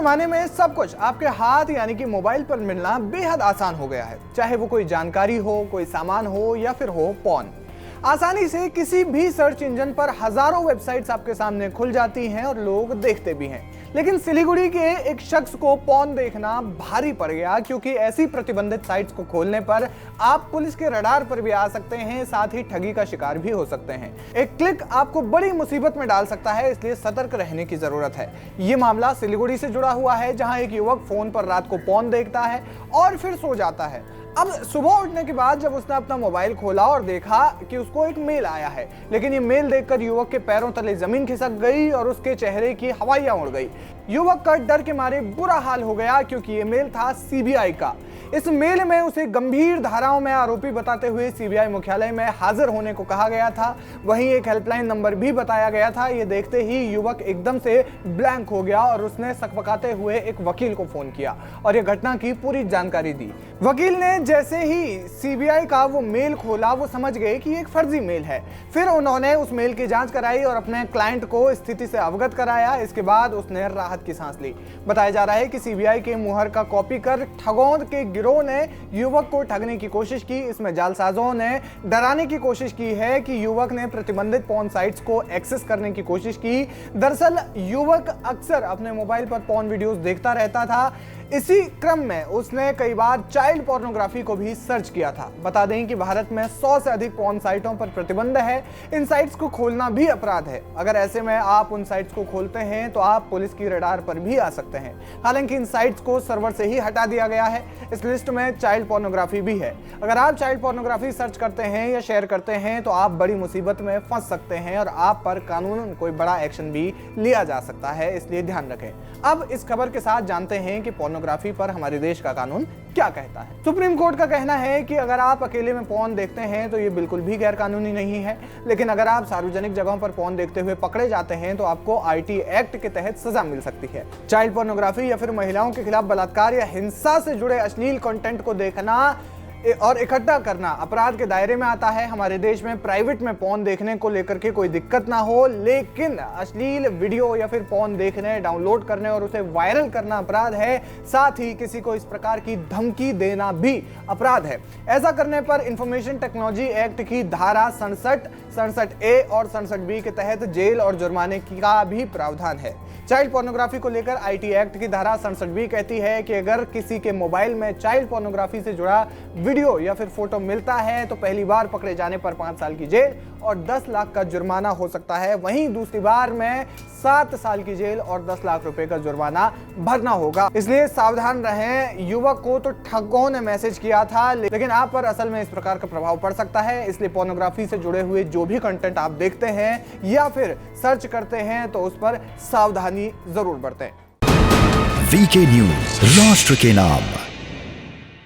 जमाने में सब कुछ आपके हाथ यानी कि मोबाइल पर मिलना बेहद आसान हो गया है। चाहे वो कोई जानकारी हो, कोई सामान हो या फिर हो पॉर्न। आसानी से किसी भी सर्च इंजन पर हजारों वेबसाइट्स आपके सामने खुल जाती हैं और लोग देखते भी हैं। लेकिन सिलीगुड़ी के एक शख्स को पॉर्न देखना भारी पड़ गया, क्योंकि ऐसी प्रतिबंधित साइट्स को खोलने पर आप पुलिस के रडार पर भी आ सकते हैं, साथ ही ठगी का शिकार भी हो सकते हैं। एक क्लिक आपको बड़ी मुसीबत में डाल सकता है, इसलिए सतर्क रहने की जरूरत है। ये मामला सिलीगुड़ी से जुड़ा हुआ है, जहां एक युवक फोन पर रात को पॉर्न देखता है और फिर सो जाता है। अब सुबह उठने के बाद जब उसने अपना मोबाइल खोला और देखा कि उसको एक मेल आया है, लेकिन ये मेल देखकर युवक के पैरों तले जमीन खिसक गई और उसके चेहरे की हवाइयां उड़ गई। युवक का डर के मारे बुरा हाल हो गया, क्योंकि ये मेल था सीबीआई का। इस मेल में उसे गंभीर धाराओं में आरोपी बताते हुए सीबीआई मुख्यालय में हाजिर होने को कहा गया था। वहीं एक हेल्पलाइन नंबर भी बताया गया था। ये देखते ही युवक एकदम से ब्लैंक हो गया और उसने सकपकाते हुए एक वकील को फोन किया और ये घटना की पूरी जानकारी दी। वकील ने जैसे ही सीबीआई का वो मेल खोला, वो समझ गए कि एक फर्जी मेल है। फिर उन्होंने उस मेल की जांच कराई और अपने क्लाइंट को स्थिति से अवगत कराया। इसके बाद उसने राहत की सांस ली। बताया जा रहा है कि सीबीआई के मुहर का कॉपी कर ठगों के गिरोह ने युवक को ठगने की कोशिश की। इसमें जालसाजों ने डराने की कोशिश की है कि युवक ने प्रतिबंधित पॉर्न साइट्स को एक्सेस करने की कोशिश की। दरअसल युवक अक्सर अपने मोबाइल पर पॉर्न वीडियोस देखता रहता था। इसी क्रम में उसने कई बार चाइल्ड पोर्नोग्राफी को भी सर्च किया था। बता दें कि भारत में 100 से अधिक पॉर्न साइटों पर प्रतिबंध है। इन साइट्स को खोलना भी अपराध है। अगर ऐसे में आप उन साइट्स को खोलते हैं तो आप पुलिस की रडार पर भी आ सकते हैं। हालांकि इन साइट्स को सर्वर से ही हटा दिया गया है। इस लिस्ट में चाइल्ड पोर्नोग्राफी भी है। अगर आप चाइल्ड पोर्नोग्राफी सर्च करते हैं या शेयर करते हैं तो आप बड़ी मुसीबत में फंस सकते हैं और आप पर कानूनन कोई बड़ा एक्शन भी लिया जा सकता है, इसलिए ध्यान रखें। अब इस खबर के साथ जानते हैं कि पोर्नोग्राफी पर हमारे देश का कानून क्या कहता है। सुप्रीम कोर्ट का कहना है कि अगर आप अकेले में पॉर्न देखते हैं तो ये बिल्कुल भी गैर कानूनी नहीं है, लेकिन अगर आप सार्वजनिक जगहों पर पॉर्न देखते हुए पकड़े जाते हैं तो आपको आईटी एक्ट के तहत सजा मिल सकती है। चाइल्ड पोर्नोग्राफी या फिर महिलाओं के खिलाफ बलात्कार या हिंसा से जुड़े अश्लील कंटेंट को देखना और इकट्ठा करना अपराध के दायरे में आता है। हमारे देश में प्राइवेट में पॉर्न देखने को लेकर के कोई दिक्कत ना हो, लेकिन अश्लील वीडियो या फिर पॉर्न देखने, डाउनलोड करने और उसे वायरल करना अपराध है। साथ ही किसी को इस प्रकार की धमकी देना भी अपराध है। ऐसा करने पर इंफॉर्मेशन टेक्नोलॉजी एक्ट की धारा 67A और 67B के तहत जेल और जुर्माने का भी प्रावधान है। चाइल्ड पोर्नोग्राफी को लेकर आईटी एक्ट की धारा 67B कहती है कि अगर किसी के मोबाइल में चाइल्ड पोर्नोग्राफी से जुड़ा वीडियो या फिर फोटो मिलता है तो पहली बार पकड़े जाने पर 5 साल की जेल और 10 लाख का जुर्माना हो सकता है। वहीं दूसरी बार में 7 साल की जेल और 10 लाख रुपए का जुर्माना भरना होगा। इसलिए सावधान रहें। युवक को तो ठगों ने मैसेज किया था, लेकिन आप पर असल में इस प्रकार का प्रभाव पड़ सकता है। इसलिए पोर्नोग्राफी से जुड़े हुए जो भी कंटेंट आप देखते हैं या फिर सर्च करते हैं तो उस पर सावधानी जरूर बरतें। वीके न्यूज, राष्ट्र के नाम।